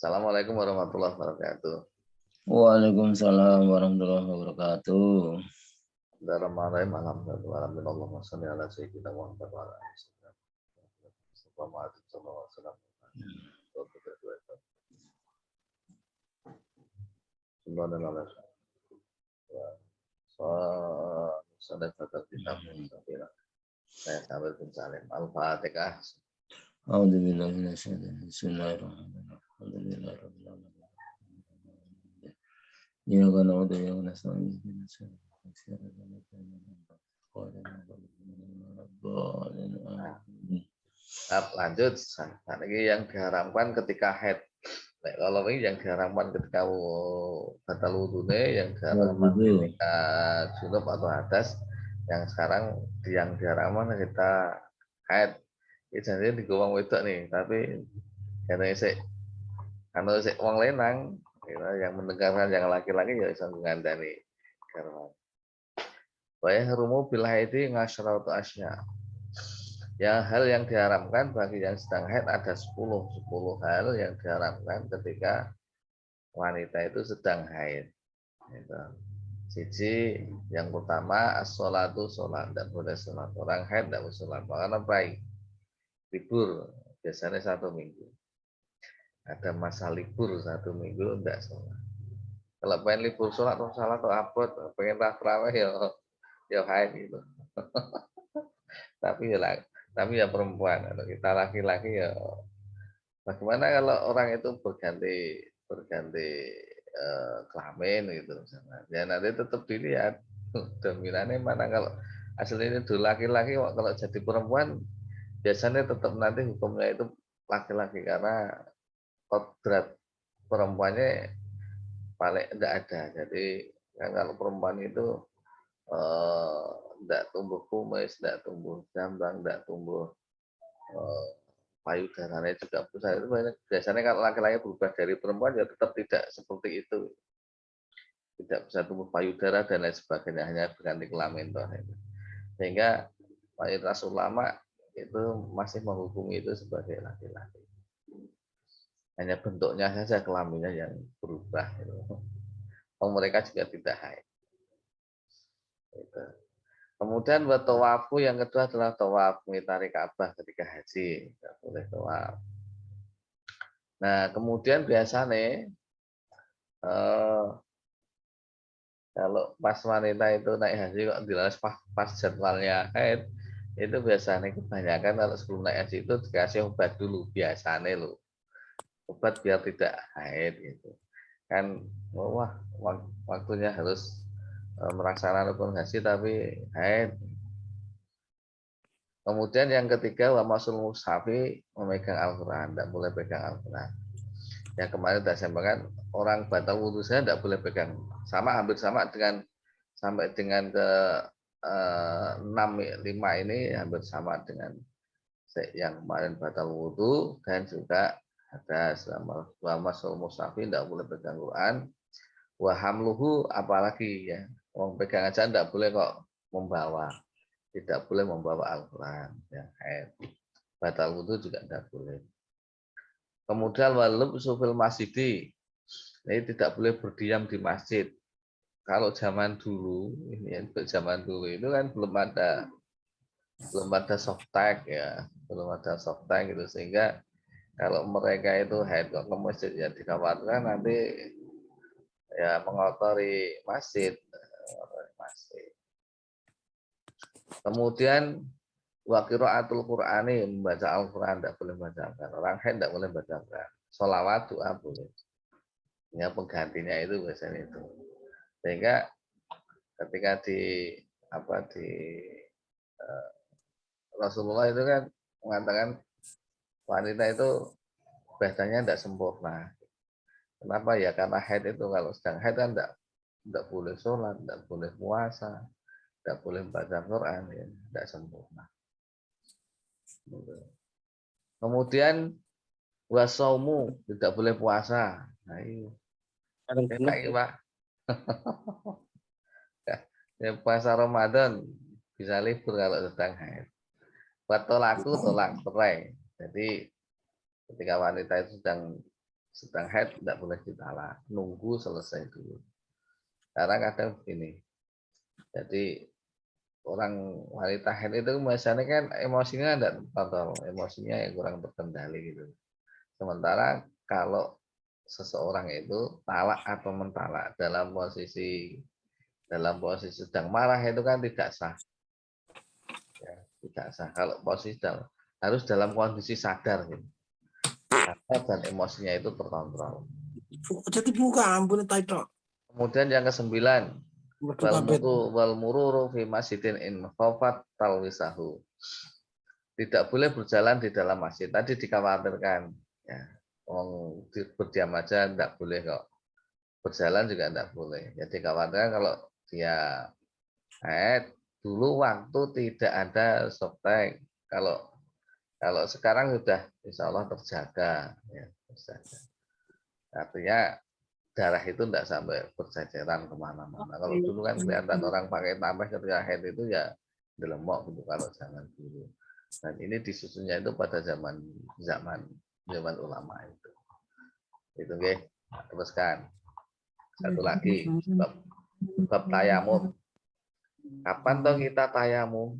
Assalamualaikum warahmatullahi wabarakatuh. Waalaikumsalam warahmatullahi wabarakatuh. Bismillahirrahmanirrahim. Alhamdulillah. Allahumma shalli ala sayyidina Muhammad wa ala alihi wasallam. Saya sambil pensalim. Al-Fatihah. Alhamdulillah. Bismillahirrahmanirrahim. Alhamdulillah rabbil alamin. Iyyaka na'budu wa iyyaka nasta'in. Ihdinas siratal mustaqim. Lanjut. Nah, ini yang diharamkan ketika haid. Nah, kalau ini yang diharamkan ketika batal wudhunya, yang diharamkan ketika junub atau hadas, yang sekarang yang diharamkan kita haid. Ini jadi digowong wedok nih, tapi karena saya uang lenang, yang mendengarkan yang laki-laki ya bisa mengandani. Wa yahrumu bil haidi ngasyratu asya. Ya, hal yang diharamkan bagi yang sedang haid ada 10 hal yang diharamkan ketika wanita itu sedang haid. Gitu. Siji, yang pertama as-sholatu sholat, tidak boleh sholat. Orang haid tidak boleh sholat. Karena baik libur biasanya 1 minggu. Ada masa libur 1 minggu tidak sholat. Kalau pengen libur sholat atau abot, pengen tarawih ya haid gitu. Tapi ya perempuan, kalau kita laki-laki ya bagaimana kalau orang itu berganti kelamin gitu misalnya. Ya nanti tetap dilihat dominannya mana. Kalau aslinya itu laki-laki, kalau jadi perempuan biasanya tetap nanti hukumnya itu laki-laki karena kodrat perempuannya paling tidak ada. Jadi kan kalau perempuan itu tidak tumbuh kumis, tidak tumbuh jambang, tidak tumbuh payudaranya juga besar. Itu banyak. Biasanya kalau laki-laki berubah dari perempuan ya tetap tidak seperti itu. Tidak bisa tumbuh payudara dan lain sebagainya, hanya berganti kelamin toh. Sehingga mayoritas ulama itu masih menghukumi itu sebagai laki-laki. Hanya bentuknya saja kelaminnya yang berubah. Mereka juga tidak haid. Kemudian buat tawafu yang kedua adalah tawaf mengitari Ka'bah ketika haji, tidak boleh tawaf. Nah, kemudian biasanya kalau pas wanita itu naik haji kok dilalas pas jadwalnya haid, itu biasanya kebanyakan kalau sebelum naik haji itu dikasih obat dulu biasanya loh. Obat biar tidak haid gitu. Kan wah waktunya harus melaksanakan rukun haji tapi haid. Kemudian yang ketiga wa masul mushafi, memegang Al-Qur'an, tidak boleh pegang Al-Qur'an. Yang kemarin saya sampaikan orang batal wudhu saya tidak boleh pegang. Hampir sama dengan sampai dengan ke 5 ini hampir sama dengan yang kemarin batal wudhu dan juga ada selama masul mushafi tidak boleh pegang Quran. Wa hamluhu apalagi ya. Orang pegang aja tidak boleh kok membawa. Tidak boleh membawa Al-Quran. Ya, batal wudhu juga tidak boleh. Kemudian walub sufil masjidi. Ini tidak boleh berdiam di masjid. Kalau zaman dulu, zaman dulu itu kan belum ada softtek ya, belum ada softtek gitu, sehingga kalau mereka itu haid ke masjid ya dikhawatirkan nanti ya mengotori masjid. Kemudian wa qiraatul Qur'ani, membaca Al-Qur'an tidak boleh membaca Al-Qur'an. Orang haid tidak boleh membaca Al-Qur'an. Sholawat doa boleh. Ya penggantinya itu biasanya itu. Sehingga ketika di Rasulullah itu kan mengatakan wanita itu ibadahnya tidak sempurna. Kenapa ya? Karena haid itu kalau sedang haid kan tidak boleh sholat, tidak boleh puasa, tidak boleh membaca Quran, ya, tidak sempurna. Kemudian wasaumu, tidak boleh puasa. Nah, ini enak ya, Pak. Ya, puasa Ramadan bisa libur kalau sedang haid. Buat tolak cerai. Jadi ketika wanita itu sedang sedang haid tidak boleh ditalak, nunggu selesai dulu. Karena kadang begini, jadi orang wanita haid itu biasanya kan emosinya tidak terkontrol, emosinya yang kurang terkendali gitu. Sementara kalau seseorang itu talak atau mentalak dalam posisi sedang marah itu kan tidak sah. Ya, tidak sah. Kalau posisi harus dalam kondisi sadar gitu. Sadar dan emosinya itu terkontrol. Jadi buka ampun taito. Kemudian yang ke-9, Waduh kabeh. wal mururu fi masjidin in khafat talwisahu. Tidak boleh berjalan di dalam masjid. Tadi dikhawatirkan ya. Berdiam aja tidak boleh kok. Berjalan juga tidak boleh. Jadi dikhawatirkan kalau dia dulu waktu tidak ada softtek. Kalau sekarang sudah insya Allah terjaga, ya, terjaga. Artinya darah itu tidak sampai berceceran kemana-mana. Kalau dulu kan kelihatan orang pakai tambah ketika haid itu ya dilemok gitu kalau zaman dulu. Dan ini disusunnya itu pada zaman ulama itu. Itu nggih. Teruskan. Satu lagi bab tayamum. Kapan toh kita tayamum?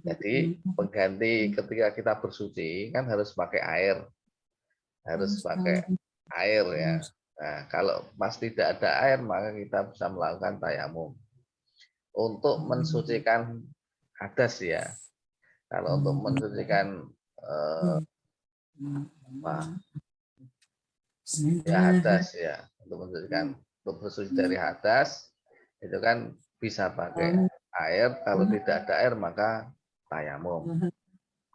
Jadi pengganti ketika kita bersuci kan harus pakai air, ya. Nah, kalau pas tidak ada air maka kita bisa melakukan tayamum untuk mensucikan hadas ya. Kalau untuk mensucikan hadas ya, untuk bersuci dari hadas itu kan bisa pakai air. Kalau tidak ada air maka tayamum.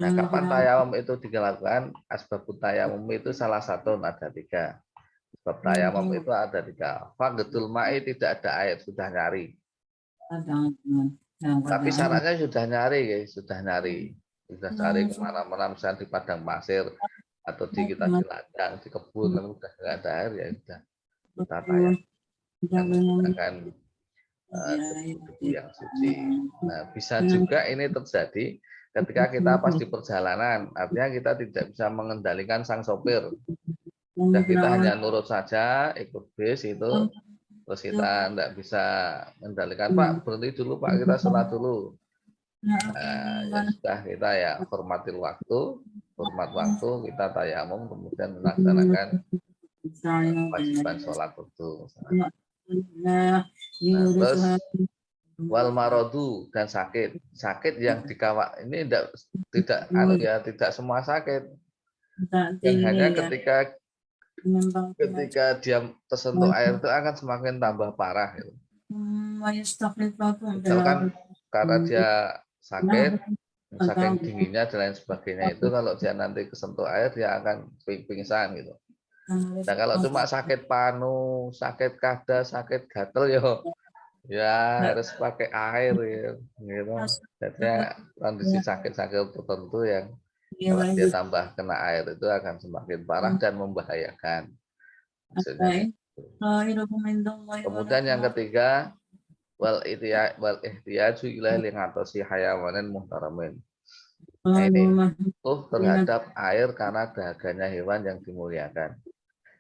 Nah, kapan tayamum itu dilakukan? Asbabut tayamum itu salah satu ada 3. Sebab tayamum itu ada 3. Faqdul ma'i tidak ada air, sudah nyari. Tapi syaratnya sudah nyari, guys, sudah cari kemana-mana, misalnya di padang pasir atau di ladang, di kebun, lalu udah nggak ada air ya sudah kita tayamum menggunakan debu yang suci. Nah, bisa juga ini terjadi ketika kita pas di perjalanan, artinya kita tidak bisa mengendalikan sang sopir. Dan kita hanya nurut saja, ikut bis itu, terus kita tidak bisa mengendalikan, Pak berhenti dulu Pak, kita sholat dulu. Nah, ya sudah, kita ya hormat waktu, kita tayamum, kemudian melaksanakan kewajiban sholat itu. Nah, terus wal marodu dan sakit yang dikawal ini tidak semua sakit, yang hanya ketika dia tersentuh air itu akan semakin tambah parah gitu. Misalkan karena dia sakit saking dinginnya dan lain sebagainya, itu kalau dia nanti kesentuh air dia akan pingsan gitu. Nah, kalau cuma sakit panu, sakit kada, sakit gatel ya harus pakai air ya, gitu. Jadi kondisi sakit-sakit tertentu yang kalau dia tambah kena air itu akan semakin parah dan membahayakan. Maksudnya. Kemudian yang ketiga, wal ihtiyaju ila lingatasi hayawanin muhtaramin. Nah, ini terhadap air karena dahaganya hewan yang dimuliakan.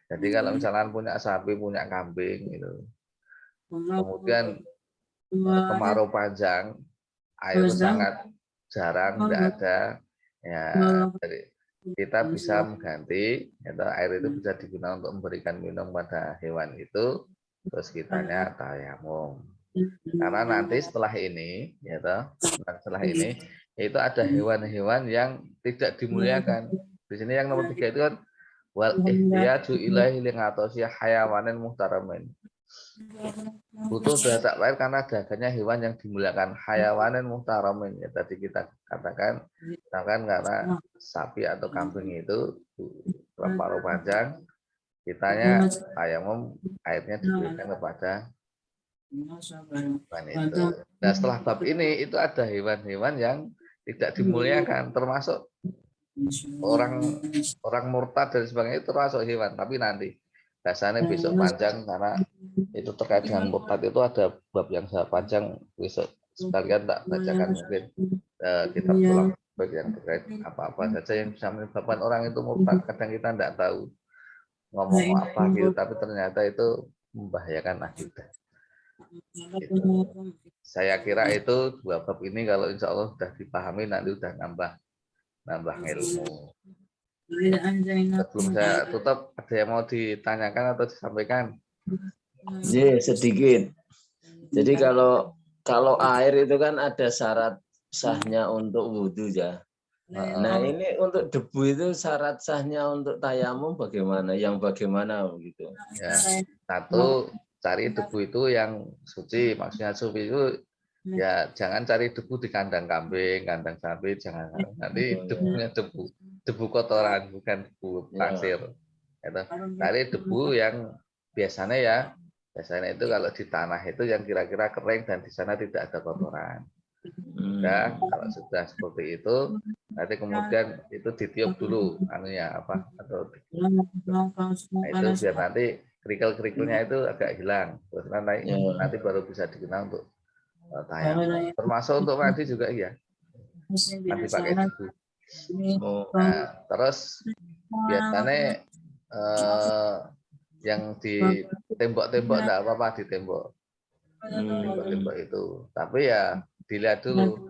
Jadi kalau misalnya punya sapi, punya kambing gitu, kemudian kemarau panjang, air sangat jarang, tidak ada, ya jadi kita bisa mengganti, atau air itu bisa digunakan untuk memberikan minum pada hewan itu, terus kitanya tayamum. Karena nanti setelah ini, itu ada hewan-hewan yang tidak dimuliakan. Di sini yang nomor 3 itu kan wal ihtiyaju ilahi lingatasi hayawanin muhtaramin. Butuh terhadap air karena dagangnya hewan yang dimuliakan, hayawanin muhtaramin. Ya tadi kita katakan karena sapi atau kambing itu berparuh panjang, kitanya tayamum airnya diberikan kepada hewan itu. Nah, setelah bab ini itu ada hewan-hewan yang tidak dimuliakan, termasuk orang murtad dan sebagainya, itu termasuk hewan. Tapi nanti biasanya besok panjang karena itu terkait dengan murtad, itu ada bab yang sangat panjang, besok sekalian tak bacakan mungkin kitab tulang bab yang terkait apa-apa saja yang bisa menyebabkan orang itu murtad. Kadang kita tidak tahu ngomong apa gitu, tapi ternyata itu membahayakan akidah. Gitu. Saya kira itu 2 bab ini kalau insya Allah sudah dipahami nanti udah nambah ilmu. Sebelum saya tutup, ada yang mau ditanyakan atau disampaikan? Sedikit. Jadi kalau air itu kan ada syarat sahnya untuk wudhu ya. Nah ini untuk debu itu syarat sahnya untuk tayamum bagaimana? Yang bagaimana begitu? Ya, satu, cari debu itu yang suci. Maksudnya suci itu ya jangan cari debu di kandang kambing, kandang sapi, jangan. Nanti debunya debu kotoran, bukan debu pasir. Gitu. Cari debu yang biasanya itu kalau di tanah itu yang kira-kira kering dan di sana tidak ada kotoran. Ya, kalau sudah seperti itu, nanti kemudian itu ditiup dulu, atau itu biar nanti kerikil-kerikilnya itu agak hilang, terus nanti baru bisa digunakan untuk tayamum. Termasuk untuk mandi juga iya, mandi pakai debu. Nah, terus biasanya yang di tembok-tembok enggak apa-apa di tembok itu, tapi ya dilihat dulu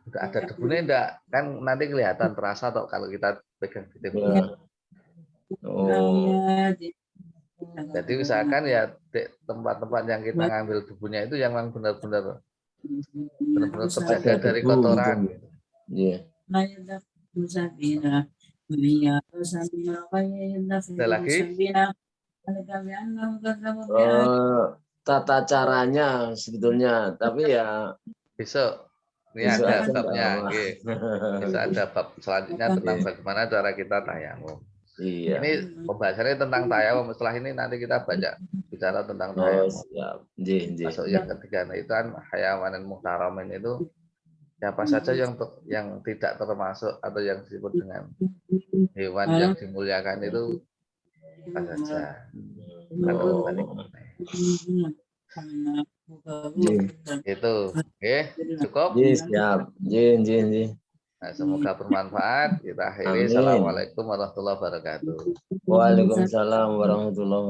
udah ada debunya enggak, kan nanti kelihatan terasa atau kalau kita pegang di tembok. Jadi usahakan ya tempat-tempat yang kita ngambil debunya itu yang benar-benar terjaga dari kotoran. Iya. Ada lagi? Tata caranya sebetulnya, tapi ya besok ini besok ada aja babnya, enggak bisa ada bab selanjutnya tentang bagaimana cara kita tayamum. Iya. Ini pembahasannya tentang tayamum. Setelah ini nanti kita banyak bicara tentang tayamum. Siap. Masuk yang ketiga, nah itu kan hayawanan muhtaramin itu siapa saja yang tidak termasuk atau yang disebut dengan hewan yang dimuliakan itu apa saja. Itu, oke, cukup. Siap. Nah, semoga bermanfaat. Kita akhiri. Amin. Assalamualaikum warahmatullahi wabarakatuh. Waalaikumsalam warahmatullahi wabarakatuh.